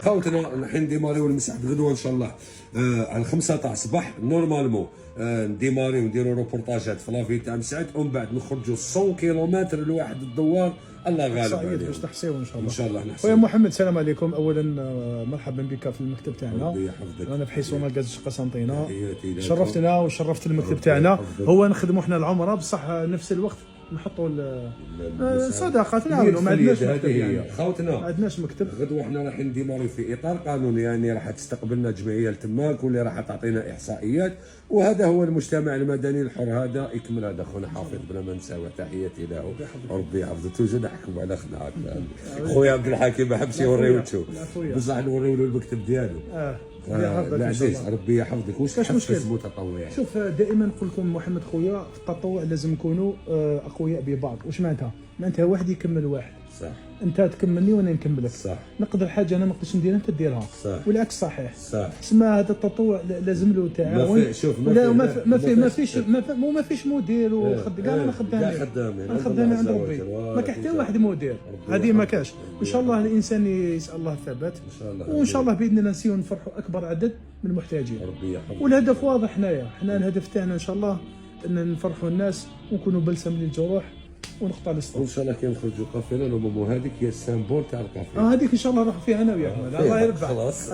خوتنا الحين نديماريو المساحه غدوه ان شاء الله على 5 تاع الصباح نورمالمون نديماريو ونديروا روبورتاجات في لافي تاع مسعد ومن بعد نخرجوا 100 كيلومتر لواحد الدوار. الله غالب عليهم باش تحصيو ان شاء الله. ان شاء الله نحصيو. خويا محمد السلام عليكم. اولا مرحبا بك في المكتب تاعنا. ربي يحفظك. انا في حيسونا كاز قسنطينه. تحياتي لك. شرفتنا وشرفت المكتب تاعنا. هو نخدموا احنا العمره بصح نفس الوقت نحطوا صداقه نعاونوا. ما عندناش مكتب يعني. خوتنا ما عندناش مكتب. غدوه احنا راح نديماري في اطار قانوني، يعني راح تستقبلنا جمعيه تماك واللي راح تعطينا احصائيات، وهذا هو المجتمع المدني الحر هذا يكمل. هذا خونا حافظ بلا ما نساوي، تحياتي له ربي يحفظه. توجد نحكم على خناقات خويا عبد الحكيم ما حبش يوريو وجهه بصح نوريو له المكتب ديالو. العزيز ربي يحفظك. واش تحفز متطوعين؟ شوف دائما نقول لكم محمد خويا في التطوع لازم نكونوا اقوياء ببعض. واش معناتها؟ معناتها واحد يكمل واحد. صح. انت تكملني وانا نكملك. صح. نقدر حاجه انا ما نقدرش نديرها انت ديرها. صح. والعكس صحيح. صح. تسمى هذا التطوع لازم له تعاون. ما فيش مدير وخدام. انا خدامين عند ربي. ما كاين حتى واحد مدير. هذه ما كاش. ان شاء الله الانسان يسال الله الثبات وان شاء الله باذن الله نسيو نفرحوا اكبر عدد من المحتاجين. ربي يحفظك. والهدف واضح حنايا. حنا الهدف تاعنا ان شاء الله ان نفرحوا الناس ونكونوا بلسم للجروح ونقطع الاسطول. وان شاء الله كي نخرجوا قافله لو هذيك هي السامبول تاع القافله. هذيك ان شاء الله نروح فيها انا وياك. الله يربح. خلاص.